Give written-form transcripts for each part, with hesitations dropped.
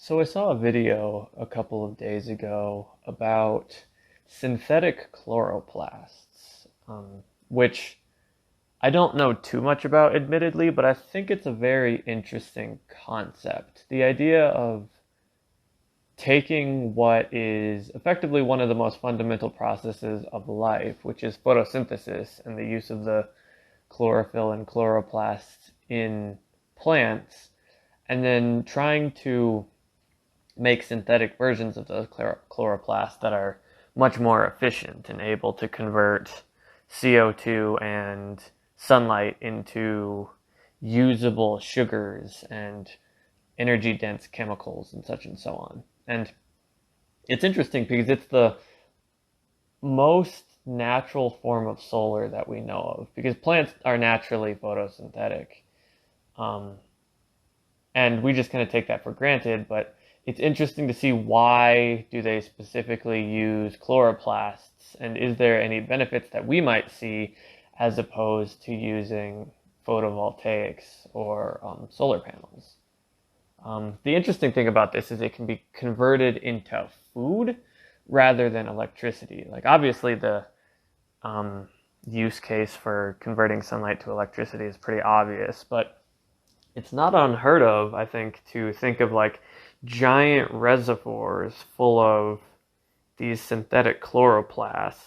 So I saw a video a couple of days ago about synthetic chloroplasts, which I don't know too much about, admittedly, but I think it's a very interesting concept. The idea of taking what is effectively one of the most fundamental processes of life, which is photosynthesis and the use of the chlorophyll and chloroplasts in plants, and then trying to make synthetic versions of those chloroplasts that are much more efficient and able to convert CO2 and sunlight into usable sugars and energy dense chemicals and such and so on. And it's interesting because it's the most natural form of solar that we know of, because plants are naturally photosynthetic. Um, and we just kind of take that for granted, but it's interesting to see why do they specifically use chloroplasts, and is there any benefits that we might see as opposed to using photovoltaics or solar panels. The interesting thing about this is it can be converted into food rather than electricity. Like, obviously the um, use case for converting sunlight to electricity is pretty obvious, but it's not unheard of, I think, to think of like giant reservoirs full of these synthetic chloroplasts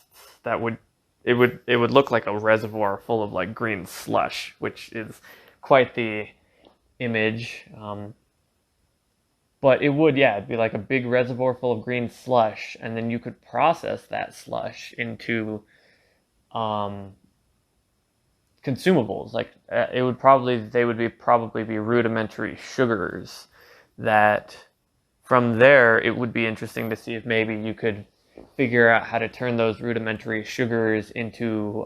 that would look like a reservoir full of like green slush, which is quite the image. But it would, yeah, it'd be like a big reservoir full of green slush, and then you could process that slush into um, consumables. Like it would probably they would be probably be rudimentary sugars that from there it would be interesting to see if maybe you could figure out how to turn those rudimentary sugars into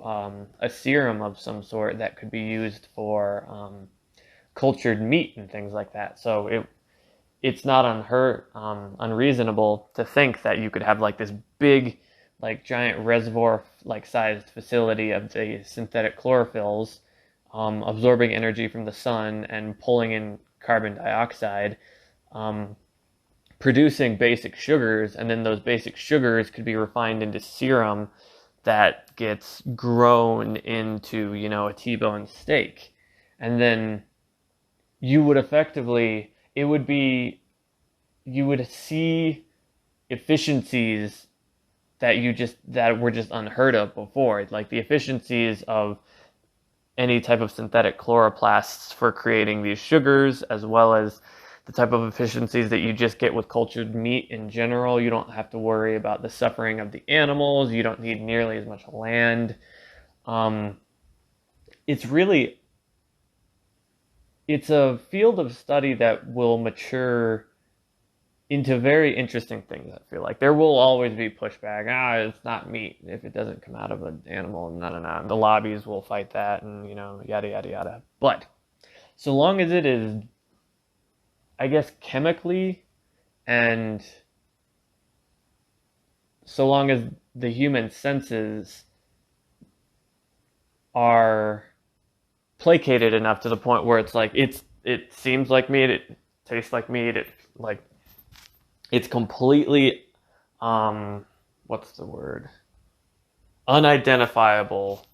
a serum of some sort that could be used for cultured meat and things like that. So it's not unreasonable to think that you could have like this big, like giant reservoir like sized facility of the synthetic chlorophylls, absorbing energy from the sun and pulling in carbon dioxide, um, producing basic sugars, and then those basic sugars could be refined into serum that gets grown into, a T-bone steak. And then you would effectively, it would be, you would see efficiencies that were just unheard of before, like the efficiencies of any type of synthetic chloroplasts for creating these sugars, as well as the type of efficiencies that you just get with cultured meat in general. You don't have to worry about the suffering of the animals. You don't need nearly as much land. Um, it's really it's a field of study that will mature into very interesting things. I feel like there will always be pushback. It's not meat if it doesn't come out of an animal. No, no, no. The lobbies will fight that, and yada yada yada. But so long as it is, I guess, chemically, and so long as the human senses are placated enough to the point where it's like it seems like meat, it tastes like meat, it like it's completely what's the word, unidentifiable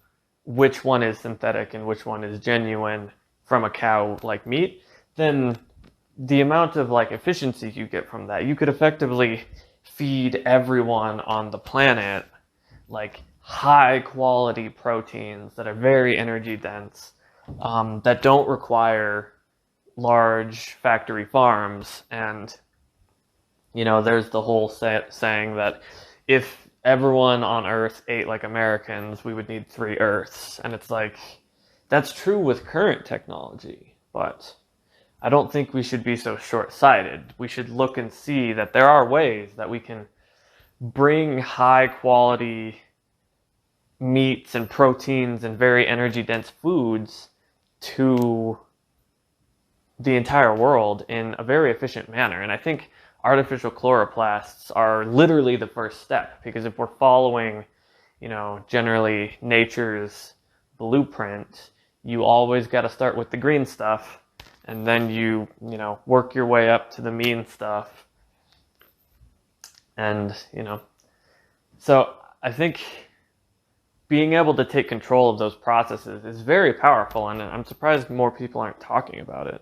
which one is synthetic and which one is genuine from a cow like meat, then the amount of like efficiency you get from that, you could effectively feed everyone on the planet like high quality proteins that are very energy dense, that don't require large factory farms. And there's the whole saying that if everyone on Earth ate like Americans, we would need three Earths. And it's like, that's true with current technology, but I don't think we should be so short-sighted. We should look and see that there are ways that we can bring high quality meats and proteins and very energy dense foods to the entire world in a very efficient manner. And I think artificial chloroplasts are literally the first step, because if we're following, generally nature's blueprint, you always got to start with the green stuff and then you work your way up to the mean stuff. And, so I think being able to take control of those processes is very powerful, and I'm surprised more people aren't talking about it.